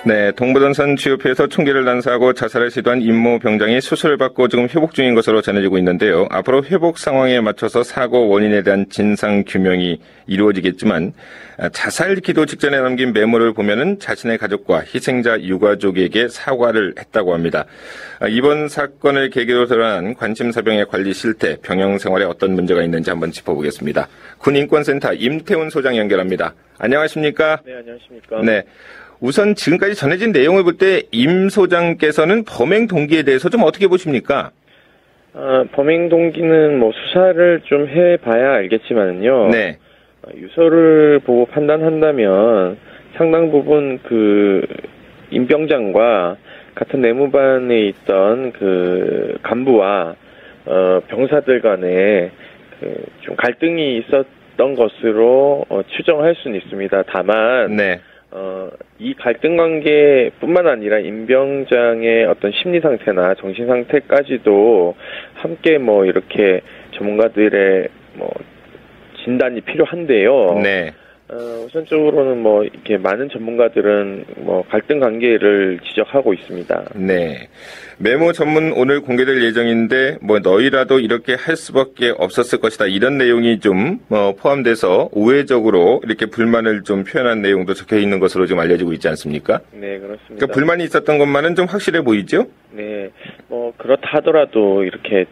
네, 동부전선 GOP에서 총기를 난사하고 자살을 시도한 임모 병장이 수술을 받고 지금 회복 중인 것으로 전해지고 있는데요. 앞으로 회복 상황에 맞춰서 사고 원인에 대한 진상 규명이 이루어지겠지만 자살 기도 직전에 남긴 메모를 보면은 자신의 가족과 희생자 유가족에게 사과를 했다고 합니다. 이번 사건을 계기로 드러난 관심사병의 관리 실태, 병영 생활에 어떤 문제가 있는지 한번 짚어보겠습니다. 군인권센터 임태훈 소장 연결합니다. 안녕하십니까? 네, 안녕하십니까? 네. 우선 지금까지 전해진 내용을 볼 때 임 소장께서는 범행 동기에 대해서 좀 어떻게 보십니까? 범행 동기는 뭐 수사를 좀 해봐야 알겠지만요. 네. 유서를 보고 판단한다면 상당 부분 그 임병장과 같은 내무반에 있던 그 간부와 병사들 간에 좀 갈등이 있었던 것으로 추정할 수는 있습니다. 다만 네. 이 갈등 관계뿐만 아니라 임병장의 어떤 심리 상태나 정신 상태까지도 함께 뭐 이렇게 전문가들의 뭐 진단이 필요한데요. 네. 우선적으로는 뭐 이렇게 많은 전문가들은 뭐 갈등 관계를 지적하고 있습니다. 네. 메모 전문 오늘 공개될 예정인데 뭐 너희라도 이렇게 할 수밖에 없었을 것이다. 이런 내용이 좀 포함돼서 우회적으로 이렇게 불만을 좀 표현한 내용도 적혀 있는 것으로 좀 알려지고 있지 않습니까? 네, 그렇습니다. 그러니까 불만이 있었던 것만은 좀 확실해 보이죠? 네. 뭐 그렇다 하더라도 이렇게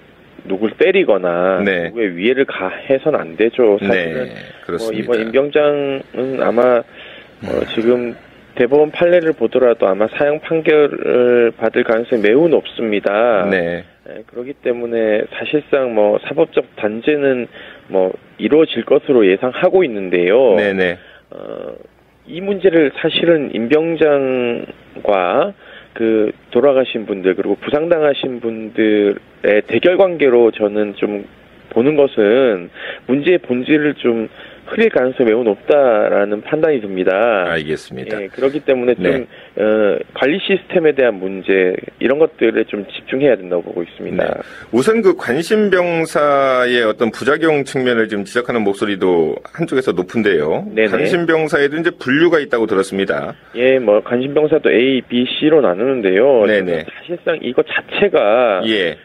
누굴 때리거나 네. 누구의 위해를 가해서는 안 되죠. 사실은 네, 그렇습니다. 이번 임병장은 아마 지금 대법원 판례를 보더라도 아마 사형 판결을 받을 가능성이 매우 높습니다. 네. 네, 그렇기 때문에 사실상 뭐 사법적 단죄는 뭐 이루어질 것으로 예상하고 있는데요. 네네. 이 문제를 사실은 임병장과 그 돌아가신 분들 그리고 부상당하신 분들의 대결 관계로 저는 좀 보는 것은 문제의 본질을 좀 흐릴 가능성이 매우 높다라는 판단이 듭니다. 알겠습니다. 예, 그렇기 때문에 좀 네. 관리 시스템에 대한 문제 이런 것들에 좀 집중해야 된다고 보고 있습니다. 네. 우선 그 관심병사의 어떤 부작용 측면을 지금 지적하는 목소리도 한쪽에서 높은데요. 네네. 관심병사에도 이제 분류가 있다고 들었습니다. 예, 뭐 관심병사도 A, B, C로 나누는데요. 네네. 사실상 이거 자체가 예.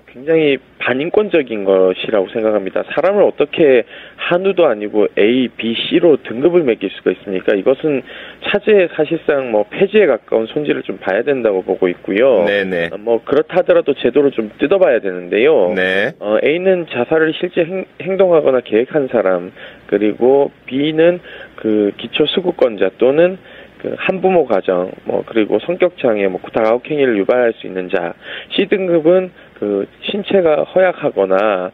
굉장히 반인권적인 것이라고 생각합니다. 사람을 어떻게 한우도 아니고 A, B, C로 등급을 매길 수가 있습니까? 이것은 차제의 사실상 뭐 폐지에 가까운 손질을 좀 봐야 된다고 보고 있고요. 네네. 뭐 그렇다 하더라도 제도를 좀 뜯어봐야 되는데요. 네. A는 자살을 실제 행동하거나 계획한 사람, 그리고 B는 그 기초수급권자 또는 그 한부모 가정, 뭐 그리고 성격 장애, 뭐 구타 가혹행위를 유발할 수 있는 자. C 등급은 그 신체가 허약하거나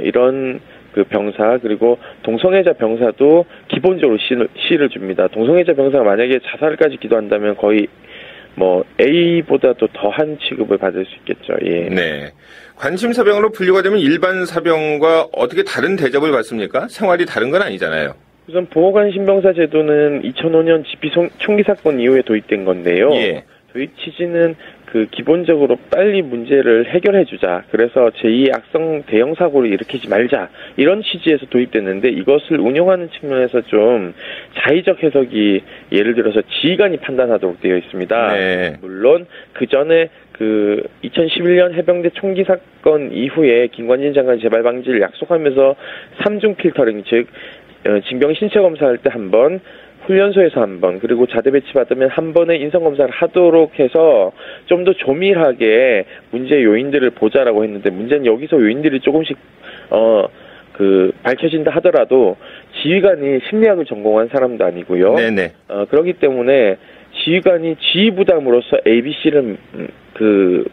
이런 그 병사, 그리고 동성애자 병사도 기본적으로 C를 줍니다. 동성애자 병사가 만약에 자살까지 기도한다면 거의 뭐 A보다도 더한 취급을 받을 수 있겠죠. 예. 네. 관심사병으로 분류가 되면 일반 사병과 어떻게 다른 대접을 받습니까? 생활이 다른 건 아니잖아요. 우선 보호관심병사 제도는 2005년 GP 총기 사건 이후에 도입된 건데요. 예. 도입 취지는 그 기본적으로 빨리 문제를 해결해주자. 그래서 제2의 악성 대형 사고를 일으키지 말자. 이런 취지에서 도입됐는데 이것을 운영하는 측면에서 좀 자의적 해석이 예를 들어서 지휘관이 판단하도록 되어 있습니다. 네. 물론 그 전에 그 2011년 해병대 총기 사건 이후에 김관진 장관 재발 방지를 약속하면서 3중 필터링, 즉 징병 신체 검사할 때 한 번, 훈련소에서 한 번, 그리고 자대 배치 받으면 한 번의 인성 검사를 하도록 해서 좀 더 조밀하게 문제 요인들을 보자라고 했는데 문제는 여기서 요인들이 조금씩 밝혀진다 하더라도 지휘관이 심리학을 전공한 사람도 아니고요. 네네. 그렇기 때문에 지휘관이 지휘 부담으로서 ABC를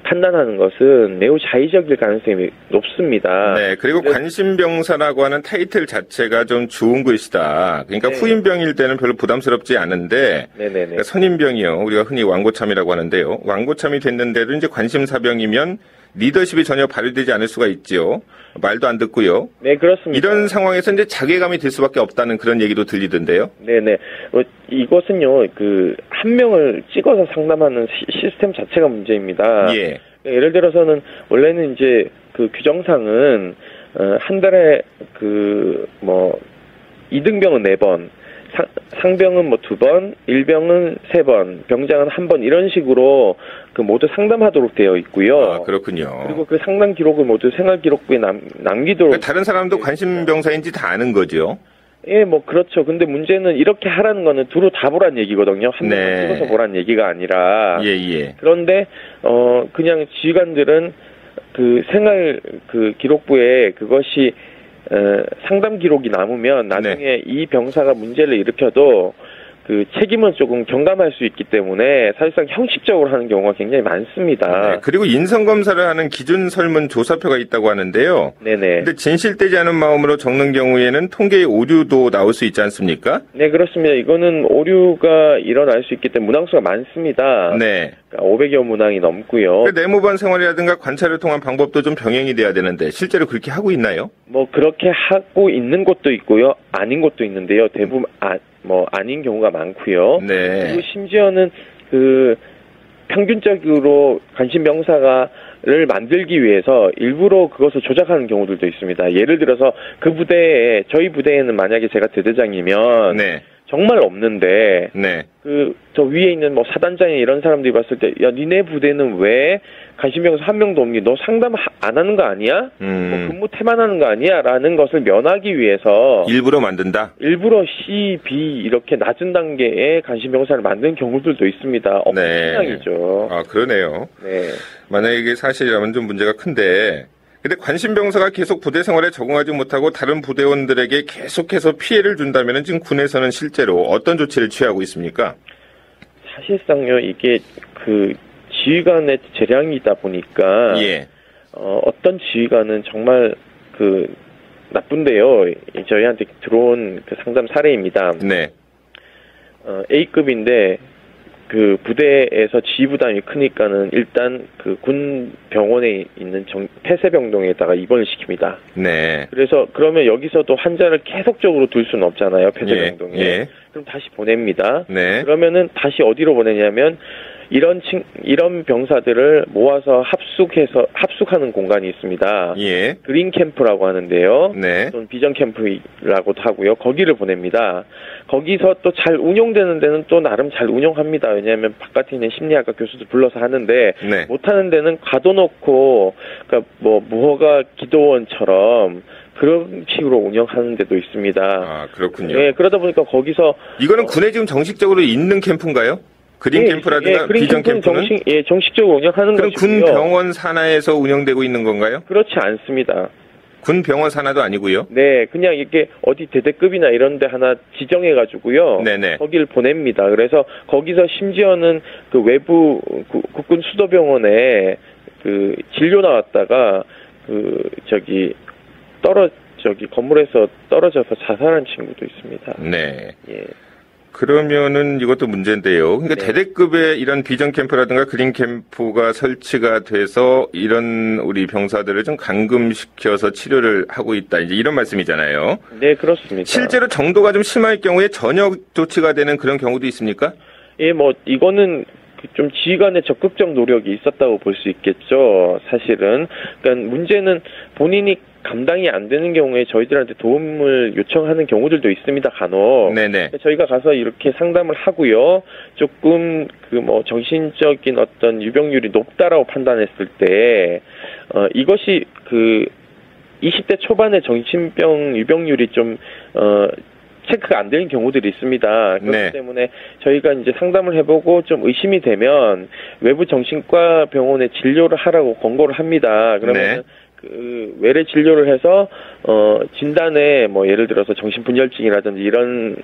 판단하는 것은 매우 자의적일 가능성이 높습니다. 네, 그리고 관심병사라고 하는 타이틀 자체가 좀 좋은 것이다. 그러니까 네. 후임병일 때는 별로 부담스럽지 않은데, 네네네. 그러니까 선임병이요. 우리가 흔히 왕고참이라고 하는데요. 왕고참이 됐는데도 이제 관심사병이면 리더십이 전혀 발휘되지 않을 수가 있지요. 말도 안 듣고요. 네, 그렇습니다. 이런 상황에서 이제 자괴감이 들 수밖에 없다는 그런 얘기도 들리던데요. 네네. 이것은요, 한 명을 찍어서 상담하는 시스템 자체가 문제입니다. 예. 예를 들어서는, 원래는 이제 그 규정상은, 한 달에 2등병은 4번, 상병은 뭐 2번, 일병은 3번, 병장은 1번 이런 식으로 그 모두 상담하도록 되어 있고요. 아, 그렇군요. 그리고 그 상담 기록을 모두 생활기록부에 남기도록. 그러니까 다른 사람도 관심 병사인지 다 아는 거죠. 예, 뭐 그렇죠. 근데 문제는 이렇게 하라는 거는 두루 다 보란 얘기거든요. 한 명만 찍어서 보란 얘기가 아니라. 예. 그런데 그냥 지휘관들은 그 생활 그 기록부에 그것이 상담 기록이 남으면 나중에 이 병사가 문제를 일으켜도 그 책임은 조금 경감할 수 있기 때문에 사실상 형식적으로 하는 경우가 굉장히 많습니다. 네, 그리고 인성검사를 하는 기준 설문 조사표가 있다고 하는데요. 네네. 근데 진실되지 않은 마음으로 적는 경우에는 통계의 오류도 나올 수 있지 않습니까? 네, 그렇습니다. 이거는 오류가 일어날 수 있기 때문에 문항수가 많습니다. 네. 500여 문항이 넘고요. 그 내무반 생활이라든가 관찰을 통한 방법도 좀 병행이 돼야 되는데 실제로 그렇게 하고 있나요? 뭐 그렇게 하고 있는 곳도 있고요. 아닌 곳도 있는데요. 대부분 아닌 경우가 많고요. 네. 그리고 심지어는 그 평균적으로 관심 병사를 만들기 위해서 일부러 그것을 조작하는 경우들도 있습니다. 예를 들어서 그 부대에 저희 부대에는 만약에 제가 대대장이면 네. 정말 없는데 네. 그 저 위에 있는 뭐 사단장이 이런 사람들이 봤을 때 야 니네 부대는 왜 관심병사 한 명도 없니? 너 상담 안 하는 거 아니야? 뭐 근무 태만하는 거 아니야? 라는 것을 면하기 위해서 일부러 만든다? 일부러 C, B 이렇게 낮은 단계의 관심병사를 만드는 경우들도 있습니다. 엄청나죠. 아, 그러네요. 네. 만약에 이게 사실이라면 좀 문제가 큰데 근데 관심병사가 계속 부대 생활에 적응하지 못하고 다른 부대원들에게 계속해서 피해를 준다면 지금 군에서는 실제로 어떤 조치를 취하고 있습니까? 사실상요, 이게 그 지휘관의 재량이다 보니까 예. 어떤 지휘관은 정말 그 나쁜데요. 저희한테 들어온 그 상담 사례입니다. 네. A급인데 그 부대에서 지휘부담이 크니까는 일단 그 군 병원에 있는 폐쇄병동에다가 입원을 시킵니다. 네. 그래서 그러면 여기서도 환자를 계속적으로 둘 수는 없잖아요. 폐쇄병동에. 예. 그럼 다시 보냅니다. 네. 그러면은 다시 어디로 보내냐면 이런 병사들을 모아서 합숙하는 공간이 있습니다. 예. 그린 캠프라고 하는데요. 네. 또는 비전 캠프라고도 하고요. 거기를 보냅니다. 거기서 또 잘 운영되는 데는 또 나름 잘 운영합니다. 왜냐하면 바깥에 있는 심리학과 교수들 불러서 하는데 네. 못하는 데는 가둬놓고 그러니까 뭐 무허가 기도원처럼 그런 식으로 운영하는 데도 있습니다. 아, 그렇군요. 네, 그러다 보니까 거기서 이거는 군에 지금 정식적으로 있는 캠프인가요? 그린 캠프라든가 그린 비전 캠프는? 정식적으로 운영하는 그럼 것이고요. 군 병원 산하에서 운영되고 있는 건가요? 그렇지 않습니다. 군 병원 산하도 아니고요. 네, 그냥 이게 어디 대대급이나 이런 데 하나 지정해가지고요. 네네. 거기를 보냅니다. 그래서 거기서 심지어는 그 외부 국군 수도병원에 그 진료 나왔다가 건물에서 떨어져서 자살한 친구도 있습니다. 네. 예. 그러면은 이것도 문제인데요. 그러니까 네. 대대급의 이런 비전 캠프라든가 그린 캠프가 설치가 돼서 이런 우리 병사들을 좀 감금시켜서 치료를 하고 있다. 이제 이런 말씀이잖아요. 네, 그렇습니다. 실제로 정도가 좀 심할 경우에 전역 조치가 되는 그런 경우도 있습니까? 예, 뭐 이거는 좀 지휘관의 적극적 노력이 있었다고 볼 수 있겠죠. 사실은. 그러니까 문제는 본인이 감당이 안 되는 경우에 저희들한테 도움을 요청하는 경우들도 있습니다, 간혹. 네네. 저희가 가서 이렇게 상담을 하고요. 조금 정신적인 어떤 유병률이 높다라고 판단했을 때, 이것이 20대 초반의 정신병 유병률이 좀, 체크가 안 되는 경우들이 있습니다. 그렇기 네. 때문에 저희가 이제 상담을 해보고 좀 의심이 되면 외부 정신과 병원에 진료를 하라고 권고를 합니다. 그러면 네. 그 외래 진료를 해서 진단에 뭐 예를 들어서 정신분열증이라든지 이런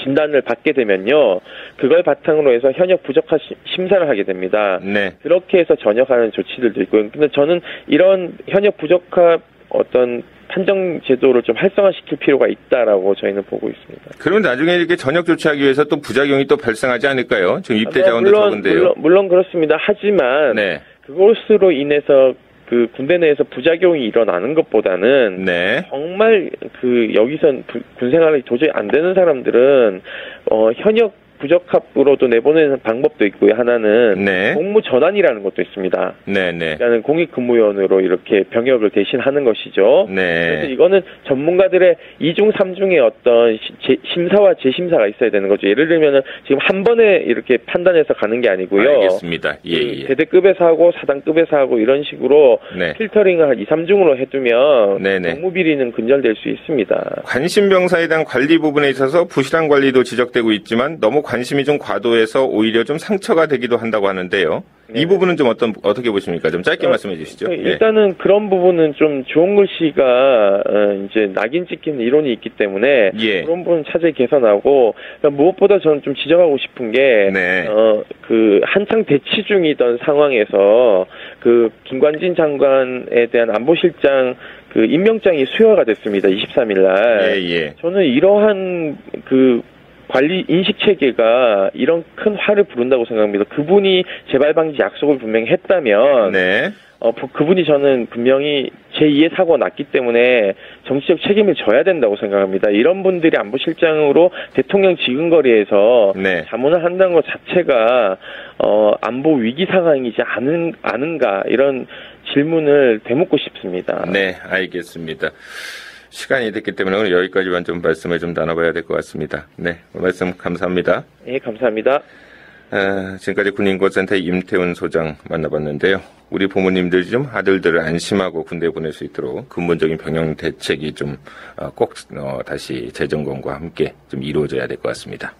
진단을 받게 되면요. 그걸 바탕으로 해서 현역 부적합 심사를 하게 됩니다. 네. 그렇게 해서 전역하는 조치들도 있고요. 근데 저는 이런 현역 부적합 어떤 판정 제도를 좀 활성화시킬 필요가 있다라고 저희는 보고 있습니다. 그러면 나중에 이렇게 전역 조치하기 위해서 또 부작용이 또 발생하지 않을까요? 지금 입대 자원도 적은데요. 물론 그렇습니다. 하지만 네. 그것으로 인해서 그 군대 내에서 부작용이 일어나는 것보다는 네. 정말 여기선 군 생활이 도저히 안 되는 사람들은 현역 부적합으로도 내보내는 방법도 있고요. 하나는 네. 공무 전환이라는 것도 있습니다. 네네. 그러니까 공익근무원으로 이렇게 병역을 대신하는 것이죠. 그래서 네. 이거는 전문가들의 2중, 3중의 어떤 심사와 재심사가 있어야 되는 거죠. 예를 들면은 지금 한 번에 이렇게 판단해서 가는 게 아니고요. 알겠습니다. 예. 대대급에서 하고 사단급에서 하고 이런 식으로 네. 필터링을 한 2, 3중으로 해두면 네네. 공무비리는 근절될 수 있습니다. 관심병사에 대한 관리 부분에 있어서 부실한 관리도 지적되고 있지만 너무 관심이 좀 과도해서 오히려 좀 상처가 되기도 한다고 하는데요. 이 부분은 좀 어떻게 보십니까? 좀 짧게 말씀해 주시죠. 일단은 그런 부분은 좀 조홍글 씨가 이제 낙인 찍히는 이론이 있기 때문에 예. 그런 부분 차제히 개선하고 그러니까 무엇보다 저는 좀 지적하고 싶은 게 네. 그 한창 대치 중이던 상황에서 그 김관진 장관에 대한 안보실장 그 임명장이 수여가 됐습니다. 23일 날. 예. 저는 이러한 그 관리 인식 체계가 이런 큰 화를 부른다고 생각합니다. 그분이 재발 방지 약속을 분명히 했다면 네. 그분이 저는 분명히 제2의 사고가 났기 때문에 정치적 책임을 져야 된다고 생각합니다. 이런 분들이 안보실장으로 대통령 지근거리에서 네. 자문을 한다는 것 자체가 안보 위기 상황이지 않은가 이런 질문을 되묻고 싶습니다. 네, 알겠습니다. 시간이 됐기 때문에 오늘 여기까지만 좀 말씀을 좀 나눠봐야 될 것 같습니다. 네, 말씀 감사합니다. 네, 감사합니다. 지금까지 군인권센터의 임태훈 소장 만나봤는데요. 우리 부모님들이 좀 아들들을 안심하고 군대에 보낼 수 있도록 근본적인 병영 대책이 좀 꼭 다시 재점검과 함께 좀 이루어져야 될 것 같습니다.